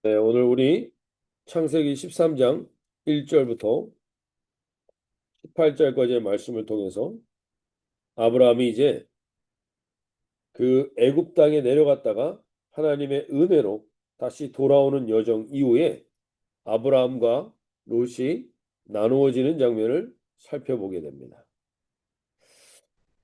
네, 오늘 우리 창세기 13장 1절부터 18절까지의 말씀을 통해서 아브라함이 이제 그 애굽 땅에 내려갔다가 하나님의 은혜로 다시 돌아오는 여정 이후에 아브라함과 롯이 나누어지는 장면을 살펴보게 됩니다.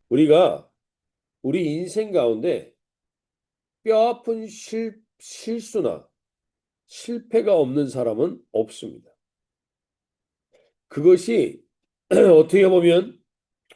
우리가 우리 인생 가운데 뼈아픈 실수나 실패가 없는 사람은 없습니다. 그것이 어떻게 보면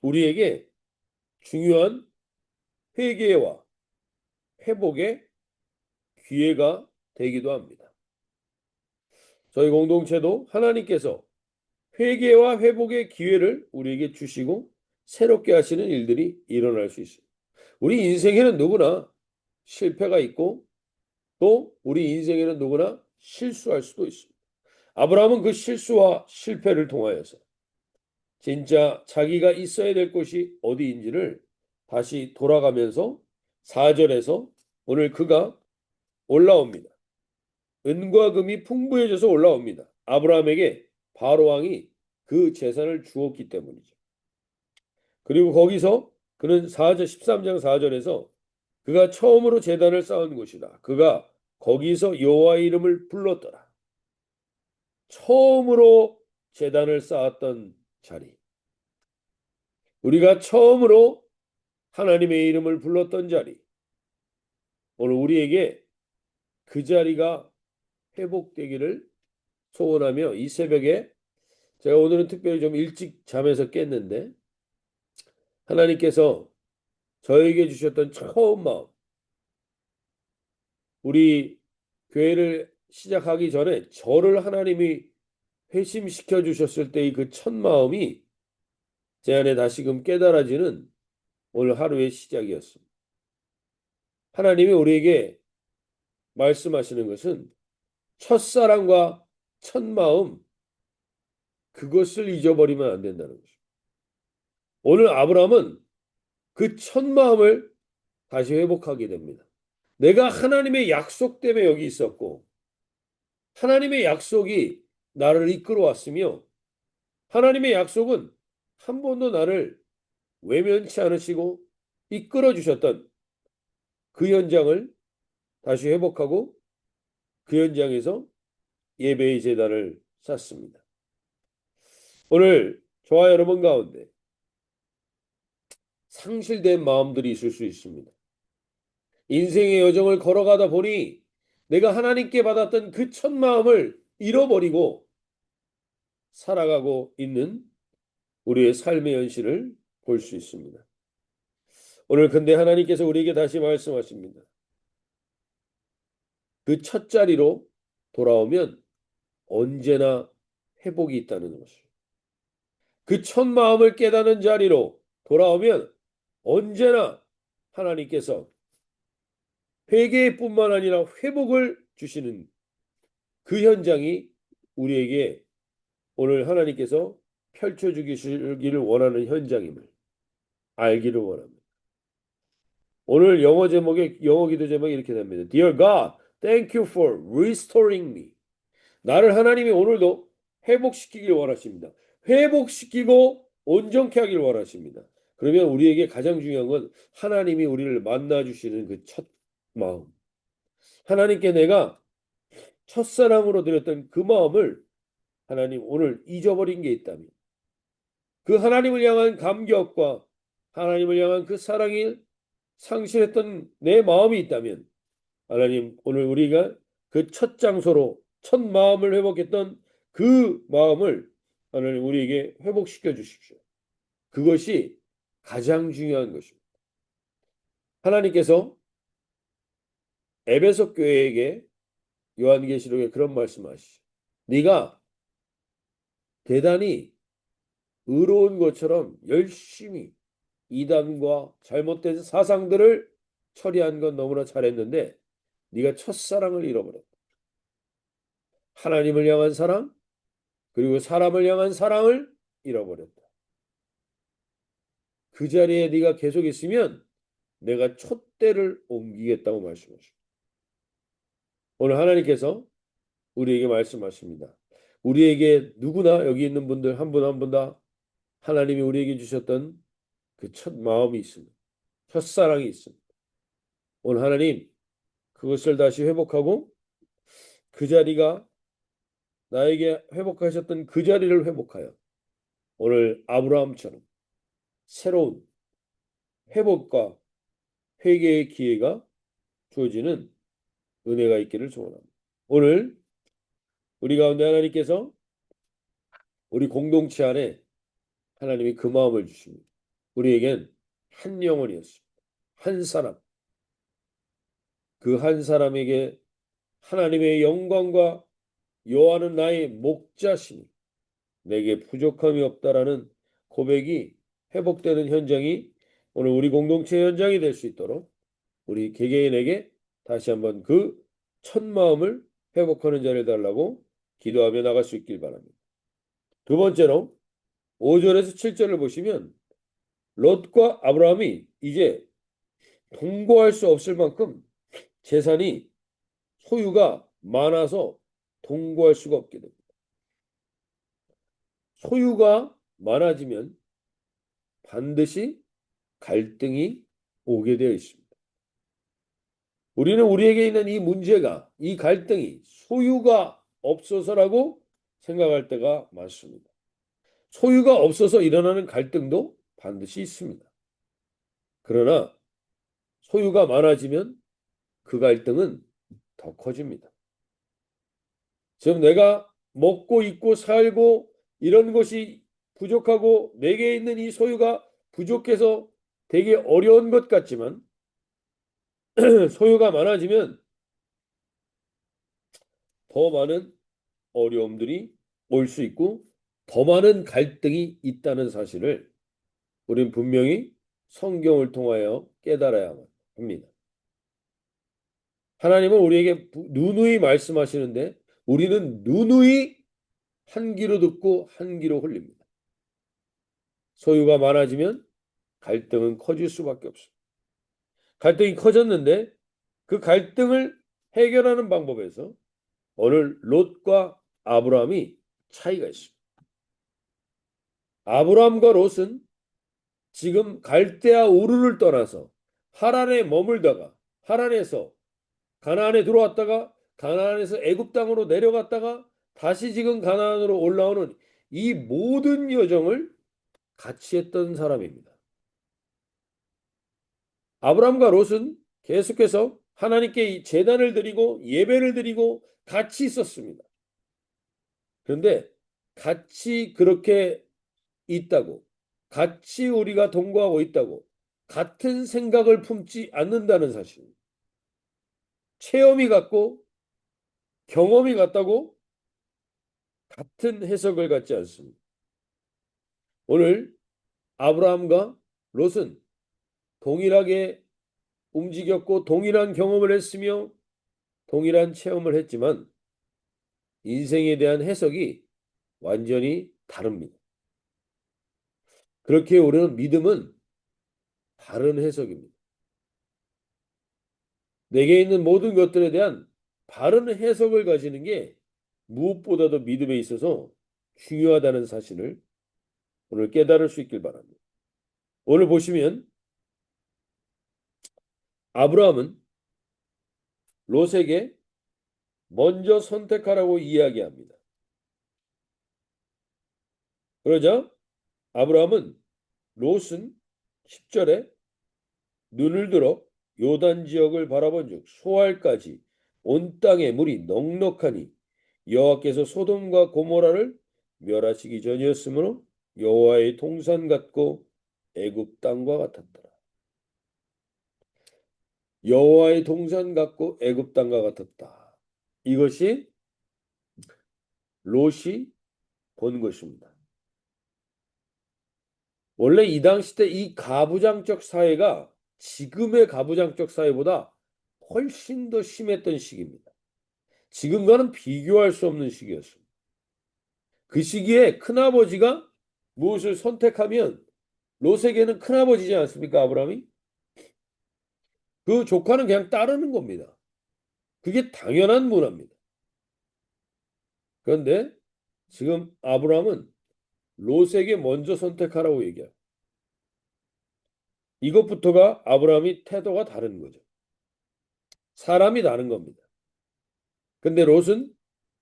우리에게 중요한 회개와 회복의 기회가 되기도 합니다. 저희 공동체도 하나님께서 회개와 회복의 기회를 우리에게 주시고 새롭게 하시는 일들이 일어날 수 있습니다. 우리 인생에는 누구나 실패가 있고 또 우리 인생에는 누구나 실수할 수도 있습니다. 아브라함은 그 실수와 실패를 통하여서 진짜 자기가 있어야 될 곳이 어디인지를 다시 돌아가면서 4절에서 오늘 그가 올라옵니다. 은과 금이 풍부해져서 올라옵니다. 아브라함에게 바로 왕이 그 재산을 주었기 때문이죠. 그리고 거기서 그는 4절 13장 4절에서 그가 처음으로 제단을 쌓은 곳이다. 그가 거기서 여호와의 이름을 불렀더라. 처음으로 제단을 쌓았던 자리. 우리가 처음으로 하나님의 이름을 불렀던 자리. 오늘 우리에게 그 자리가 회복되기를 소원하며 이 새벽에 제가 오늘은 특별히 좀 일찍 잠에서 깼는데 하나님께서 저에게 주셨던 처음 마음, 우리 교회를 시작하기 전에 저를 하나님이 회심시켜 주셨을 때의 그 첫 마음이 제 안에 다시금 깨달아지는 오늘 하루의 시작이었습니다. 하나님이 우리에게 말씀하시는 것은 첫사랑과 첫 마음, 그것을 잊어버리면 안 된다는 것입니다. 오늘 아브라함은 그 첫 마음을 다시 회복하게 됩니다. 내가 하나님의 약속 때문에 여기 있었고 하나님의 약속이 나를 이끌어왔으며 하나님의 약속은 한 번도 나를 외면치 않으시고 이끌어 주셨던 그 현장을 다시 회복하고 그 현장에서 예배의 제단을 쌓습니다. 오늘 저와 여러분 가운데 상실된 마음들이 있을 수 있습니다. 인생의 여정을 걸어가다 보니 내가 하나님께 받았던 그 첫 마음을 잃어버리고 살아가고 있는 우리의 삶의 현실을 볼 수 있습니다. 오늘 근데 하나님께서 우리에게 다시 말씀하십니다. 그 첫 자리로 돌아오면 언제나 회복이 있다는 것을. 그 첫 마음을 깨닫는 자리로 돌아오면 언제나 하나님께서 회개뿐만 아니라 회복을 주시는 그 현장이 우리에게 오늘 하나님께서 펼쳐주기를 원하는 현장임을 알기를 원합니다. 오늘 영어 기도 제목이 이렇게 됩니다. Dear God, thank you for restoring me. 나를 하나님이 오늘도 회복시키길 원하십니다. 회복시키고 온전케 하길 원하십니다. 그러면 우리에게 가장 중요한 건 하나님이 우리를 만나 주시는 그 첫 마음. 하나님께 내가 첫사랑으로 드렸던 그 마음을 하나님 오늘 잊어버린 게 있다면 그 하나님을 향한 감격과 하나님을 향한 그 사랑이 상실했던 내 마음이 있다면 하나님 오늘 우리가 그 첫 장소로 첫 마음을 회복했던 그 마음을 하나님 우리에게 회복시켜 주십시오. 그것이 가장 중요한 것입니다. 하나님께서 에베소 교회에게 요한계시록에 그런 말씀하시죠. 네가 대단히 의로운 것처럼 열심히 이단과 잘못된 사상들을 처리한 건 너무나 잘했는데 네가 첫사랑을 잃어버렸다. 하나님을 향한 사랑 그리고 사람을 향한 사랑을 잃어버렸다. 그 자리에 네가 계속 있으면 내가 촛대를 옮기겠다고 말씀하십니다. 오늘 하나님께서 우리에게 말씀하십니다. 우리에게 누구나 여기 있는 분들 한 분 한 분 다 하나님이 우리에게 주셨던 그 첫 마음이 있습니다. 첫사랑이 있습니다. 오늘 하나님 그것을 다시 회복하고 그 자리가 나에게 회복하셨던 그 자리를 회복하여 오늘 아브라함처럼 새로운 회복과 회개의 기회가 주어지는 은혜가 있기를 소원합니다. 오늘 우리 가운데 하나님께서 우리 공동체 안에 하나님이 그 마음을 주십니다. 우리에겐 한 영혼이었습니다. 한 사람. 그 한 사람에게 하나님의 영광과 여호와는 나의 목자시니 내게 부족함이 없다라는 고백이 회복되는 현장이 오늘 우리 공동체 현장이 될 수 있도록 우리 개개인에게 다시 한번 그 첫 마음을 회복하는 자를 달라고 기도하며 나갈 수 있길 바랍니다. 두 번째로 5절에서 7절을 보시면 롯과 아브라함이 이제 동거할 수 없을 만큼 재산이 소유가 많아서 동거할 수가 없게 됩니다. 소유가 많아지면 반드시 갈등이 오게 되어 있습니다. 우리는 우리에게 있는 이 문제가, 이 갈등이 소유가 없어서라고 생각할 때가 많습니다. 소유가 없어서 일어나는 갈등도 반드시 있습니다. 그러나 소유가 많아지면 그 갈등은 더 커집니다. 지금 내가 먹고 입고 살고 이런 것이 부족하고 내게 있는 이 소유가 부족해서 되게 어려운 것 같지만 소유가 많아지면 더 많은 어려움들이 올 수 있고 더 많은 갈등이 있다는 사실을 우리는 분명히 성경을 통하여 깨달아야 합니다. 하나님은 우리에게 누누이 말씀하시는데 우리는 누누이 한 귀로 듣고 한 귀로 흘립니다. 소유가 많아지면 갈등은 커질 수밖에 없습니다. 갈등이 커졌는데 그 갈등을 해결하는 방법에서 오늘 롯과 아브라함이 차이가 있습니다. 아브라함과 롯은 지금 갈대아 우르를 떠나서 하란에 머물다가 하란에서 가나안에 들어왔다가 가나안에서 애굽 땅으로 내려갔다가 다시 지금 가나안으로 올라오는 이 모든 여정을 같이 했던 사람입니다. 아브라함과 롯은 계속해서 하나님께 제단을 드리고 예배를 드리고 같이 있었습니다. 그런데 같이 그렇게 있다고, 같이 우리가 동거하고 있다고, 같은 생각을 품지 않는다는 사실. 체험이 같고 경험이 같다고 같은 해석을 갖지 않습니다. 오늘 아브라함과 롯은 동일하게 움직였고 동일한 경험을 했으며 동일한 체험을 했지만 인생에 대한 해석이 완전히 다릅니다. 그렇게 우리는 믿음은 다른 해석입니다. 내게 있는 모든 것들에 대한 바른 해석을 가지는 게 무엇보다도 믿음에 있어서 중요하다는 사실을 오늘 깨달을 수 있길 바랍니다. 오늘 보시면 아브라함은 롯에게 먼저 선택하라고 이야기합니다. 그러자 아브라함은 롯은 10절에 눈을 들어 요단 지역을 바라본즉 소알까지 온 땅에 물이 넉넉하니 여호와께서 소돔과 고모라를 멸하시기 전이었으므로 여호와의 동산 같고 애굽 땅과 같았더라. 여호와의 동산 같고 애굽 땅과 같았다. 이것이 롯이 본 것입니다. 원래 이 당시 때 이 가부장적 사회가 지금의 가부장적 사회보다 훨씬 더 심했던 시기입니다. 지금과는 비교할 수 없는 시기였습니다. 그 시기에 큰아버지가 무엇을 선택하면 롯에게는 큰아버지지 않습니까? 아브라함이? 그 조카는 그냥 따르는 겁니다. 그게 당연한 문화입니다. 그런데 지금 아브라함은 롯에게 먼저 선택하라고 얘기해요. 이것부터가 아브라함이 태도가 다른 거죠. 사람이 다른 겁니다. 근데 롯은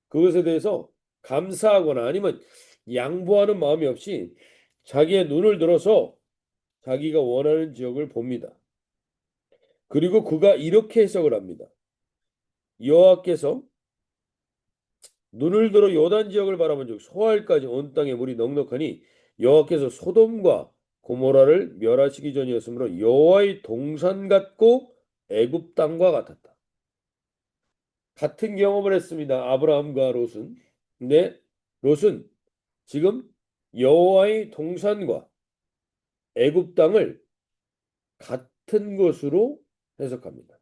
그것에 대해서 감사하거나 아니면 양보하는 마음이 없이 자기의 눈을 들어서 자기가 원하는 지역을 봅니다. 그리고 그가 이렇게 해석을 합니다. 여호와께서 눈을 들어 요단 지역을 바라본 즉 소알까지 온 땅에 물이 넉넉하니 여호와께서 소돔과 고모라를 멸하시기 전이었으므로 여호와의 동산 같고 애굽 땅과 같았다. 같은 경험을 했습니다. 아브라함과 롯은. 근데 롯은 지금 여호와의 동산과 애굽 땅을 같은 것으로 해석합니다.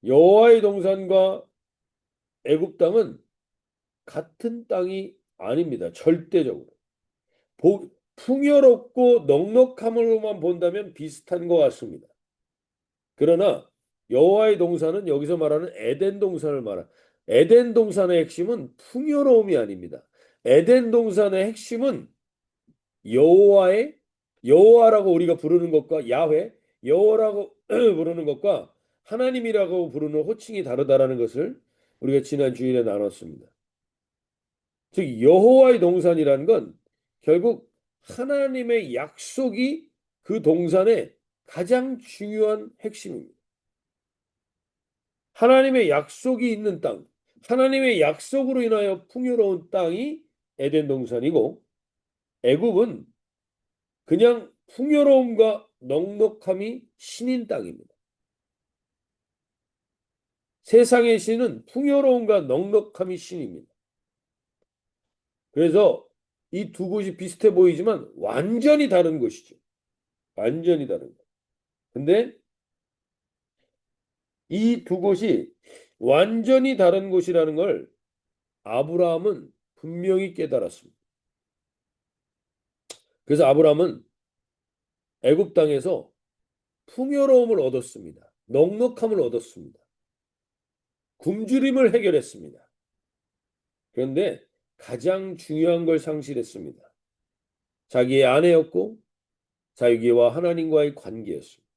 여호와의 동산과 애굽 땅은 같은 땅이 아닙니다. 절대적으로. 풍요롭고 넉넉함으로만 본다면 비슷한 것 같습니다. 그러나 여호와의 동산은 여기서 말하는 에덴 동산을 말하. 에덴 동산의 핵심은 풍요로움이 아닙니다. 에덴 동산의 핵심은 여호와의 여호와라고 우리가 부르는 것과 야훼 여호와라고 부르는 것과 하나님이라고 부르는 호칭이 다르다라는 것을 우리가 지난 주일에 나눴습니다. 즉 여호와의 동산이라는 건 결국 하나님의 약속이 그 동산의 가장 중요한 핵심입니다. 하나님의 약속이 있는 땅, 하나님의 약속으로 인하여 풍요로운 땅이 에덴 동산이고 애굽은 그냥 풍요로움과 넉넉함이 신인 땅입니다. 세상의 신은 풍요로움과 넉넉함이 신입니다. 그래서 이 두 곳이 비슷해 보이지만 완전히 다른 곳이죠. 완전히 다른 것. 근데 이 두 곳이 완전히 다른 곳이라는 걸 아브라함은 분명히 깨달았습니다. 그래서 아브라함은 애굽 땅에서 풍요로움을 얻었습니다. 넉넉함을 얻었습니다. 굶주림을 해결했습니다. 그런데 가장 중요한 걸 상실했습니다. 자기의 아내였고 자기와 하나님과의 관계였습니다.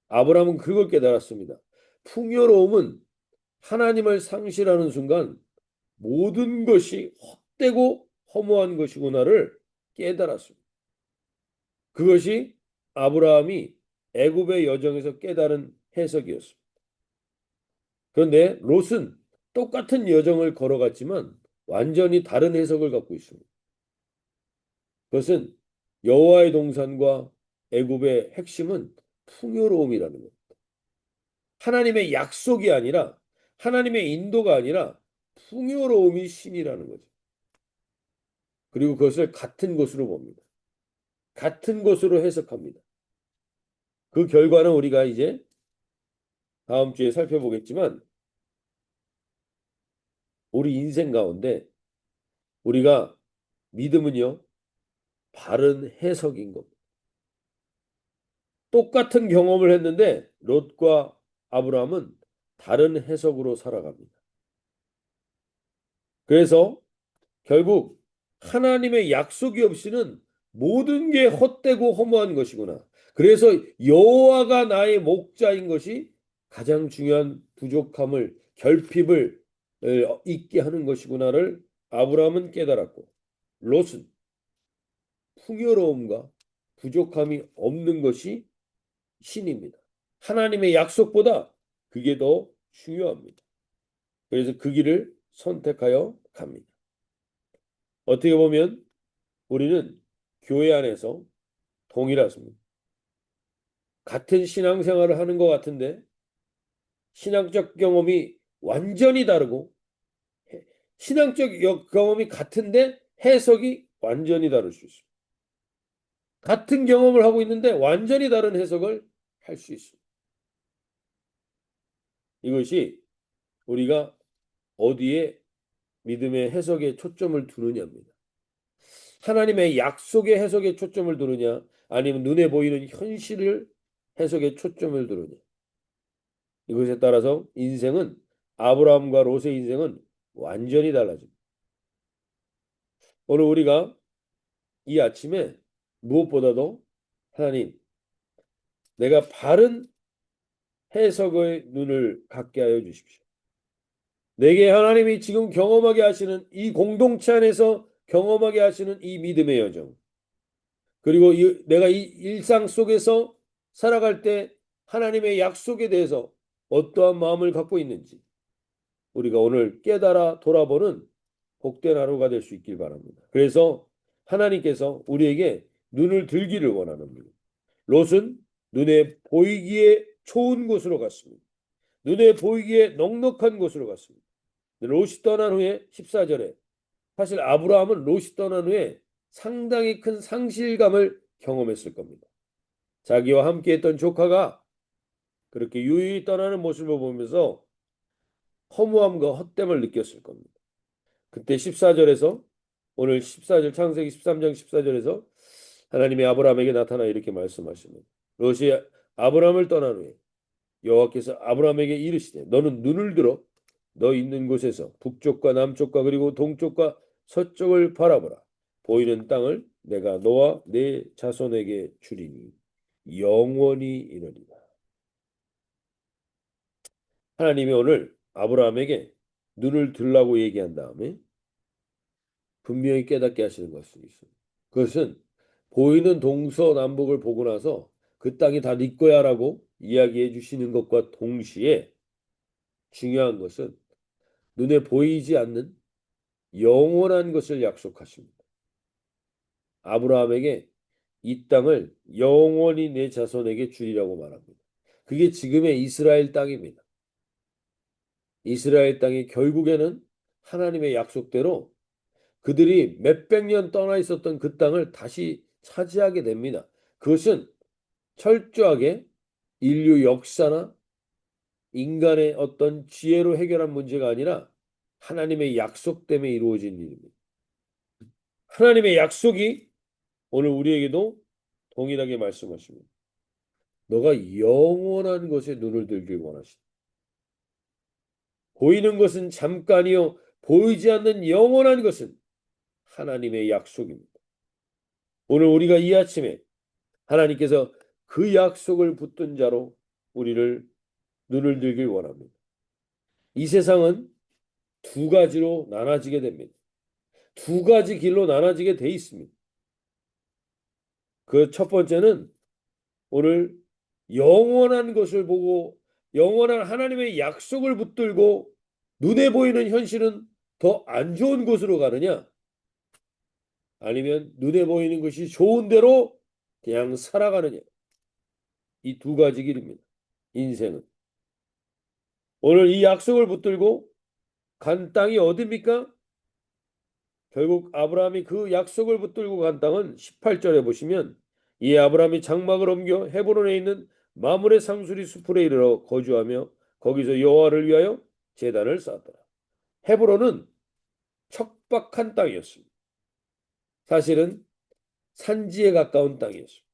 아브라함은 그걸 깨달았습니다. 풍요로움은 하나님을 상실하는 순간 모든 것이 헛되고 허무한 것이구나를 깨달았습니다. 그것이 아브라함이 애굽의 여정에서 깨달은 해석이었습니다. 그런데 롯은 똑같은 여정을 걸어갔지만 완전히 다른 해석을 갖고 있습니다. 그것은 여호와의 동산과 애굽의 핵심은 풍요로움이라는 겁니다. 하나님의 약속이 아니라 하나님의 인도가 아니라 풍요로움이 신이라는 거죠. 그리고 그것을 같은 것으로 봅니다. 같은 것으로 해석합니다. 그 결과는 우리가 이제 다음 주에 살펴보겠지만 우리 인생 가운데 우리가 믿음은요 바른 해석인 겁니다. 똑같은 경험을 했는데 롯과 아브라함은 다른 해석으로 살아갑니다. 그래서 결국 하나님의 약속이 없이는 모든 게 헛되고 허무한 것이구나. 그래서 여호와가 나의 목자인 것이 가장 중요한 부족함을 결핍을 잊게 하는 것이구나를 아브라함은 깨달았고 롯은 풍요로움과 부족함이 없는 것이 신입니다. 하나님의 약속보다 그게 더 중요합니다. 그래서 그 길을 선택하여 갑니다. 어떻게 보면 우리는 교회 안에서 동일하십니다. 같은 신앙생활을 하는 것 같은데 신앙적 경험이 완전히 다르고 신앙적 경험이 같은데 해석이 완전히 다를 수 있습니다. 같은 경험을 하고 있는데 완전히 다른 해석을 할 수 있습니다. 이것이 우리가 어디에 믿음의 해석에 초점을 두느냐입니다. 하나님의 약속의 해석에 초점을 두느냐 아니면 눈에 보이는 현실을 해석에 초점을 두느냐. 이것에 따라서 인생은 아브라함과 롯의 인생은 완전히 달라집니다. 오늘 우리가 이 아침에 무엇보다도 하나님, 내가 바른 해석의 눈을 갖게 하여 주십시오. 내게 하나님이 지금 경험하게 하시는 이 공동체 안에서 경험하게 하시는 이 믿음의 여정, 그리고 내가 이 일상 속에서 살아갈 때 하나님의 약속에 대해서 어떠한 마음을 갖고 있는지 우리가 오늘 깨달아 돌아보는 복된 하루가 될 수 있길 바랍니다. 그래서 하나님께서 우리에게 눈을 들기를 원하는, 롯은 눈에 보이기에 좋은 곳으로 갔습니다. 눈에 보이기에 넉넉한 곳으로 갔습니다. 롯이 떠난 후에 14절에 사실 아브라함은 롯이 떠난 후에 상당히 큰 상실감을 경험했을 겁니다. 자기와 함께했던 조카가 그렇게 유유히 떠나는 모습을 보면서 허무함과 헛됨을 느꼈을 겁니다. 그때 14절에서 오늘 14절 창세기 13장 14절에서 하나님이 아브라함에게 나타나 이렇게 말씀하십니다. 롯이 아브라함을 떠난 후에 여호와께서 아브라함에게 이르시되 너는 눈을 들어 너 있는 곳에서 북쪽과 남쪽과 그리고 동쪽과 서쪽을 바라보라. 보이는 땅을 내가 너와 네 자손에게 주리니 영원히 이르리라. 하나님이 오늘 아브라함에게 눈을 들라고 얘기한 다음에 분명히 깨닫게 하시는 것이 있어요. 그것은 보이는 동서남북을 보고 나서 그 땅이 다 네 거야라고 이야기해 주시는 것과 동시에 중요한 것은 눈에 보이지 않는 영원한 것을 약속하십니다. 아브라함에게 이 땅을 영원히 내 자손에게 주리라고 말합니다. 그게 지금의 이스라엘 땅입니다. 이스라엘 땅이 결국에는 하나님의 약속대로 그들이 몇백 년 떠나 있었던 그 땅을 다시 차지하게 됩니다. 그것은 철저하게 인류 역사나 인간의 어떤 지혜로 해결한 문제가 아니라 하나님의 약속 때문에 이루어진 일입니다. 하나님의 약속이 오늘 우리에게도 동일하게 말씀하십니다. 너가 영원한 것에 눈을 들길 원하시다. 보이는 것은 잠깐이요 보이지 않는 영원한 것은 하나님의 약속입니다. 오늘 우리가 이 아침에 하나님께서 그 약속을 붙든 자로 우리를 눈을 들길 원합니다. 이 세상은 두 가지로 나눠지게 됩니다. 두 가지 길로 나눠지게 돼 있습니다. 그 첫 번째는 오늘 영원한 것을 보고 영원한 하나님의 약속을 붙들고 눈에 보이는 현실은 더 안 좋은 곳으로 가느냐? 아니면 눈에 보이는 것이 좋은 대로 그냥 살아가느냐? 이 두 가지 길입니다. 인생은. 오늘 이 약속을 붙들고 간 땅이 어디입니까? 결국 아브라함이 그 약속을 붙들고 간 땅은 18절에 보시면 이 아브라함이 장막을 옮겨 헤브론에 있는 마므레 상수리 숲으로 이르러 거주하며 거기서 여호와를 위하여 제단을 쌓았더라. 헤브론은 척박한 땅이었습니다. 사실은 산지에 가까운 땅이었습니다.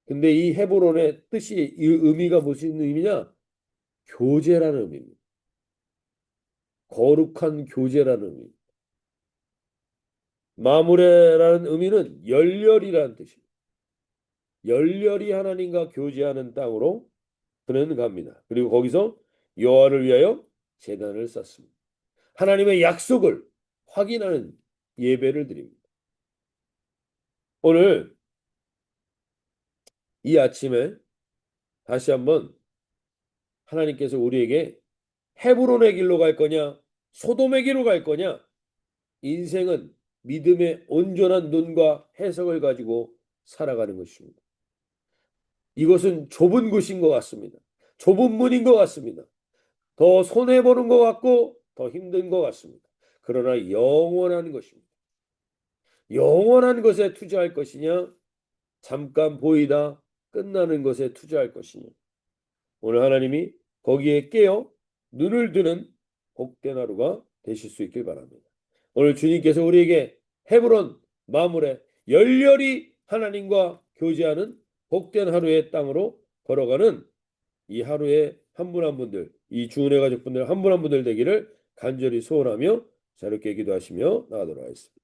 근데 이 헤브론의 뜻이 이 의미가 무슨 의미냐? 교제라는 의미입니다. 거룩한 교제라는 의미. 마므레라는 의미는 열렬이라는 뜻입니다. 열렬히 하나님과 교제하는 땅으로 그는 갑니다. 그리고 거기서 여호와를 위하여 제단을 쌓습니다. 하나님의 약속을 확인하는 예배를 드립니다. 오늘 이 아침에 다시 한번 하나님께서 우리에게 헤브론의 길로 갈 거냐, 소돔의 길로 갈 거냐, 인생은 믿음의 온전한 눈과 해석을 가지고 살아가는 것입니다. 이것은 좁은 곳인 것 같습니다. 좁은 문인 것 같습니다. 더 손해보는 것 같고 더 힘든 것 같습니다. 그러나 영원한 것입니다. 영원한 것에 투자할 것이냐, 잠깐 보이다 끝나는 것에 투자할 것이냐. 오늘 하나님이 거기에 깨어 눈을 드는 복된 하루가 되실 수 있길 바랍니다. 오늘 주님께서 우리에게 헤브론 마므레 열렬히 하나님과 교제하는 복된 하루의 땅으로 걸어가는 이 하루에 한 분 한 분들, 이 주은혜 가족분들 한 분 한 분들 되기를 간절히 소원하며 자유롭게 기도하시며 나가도록 하겠습니다.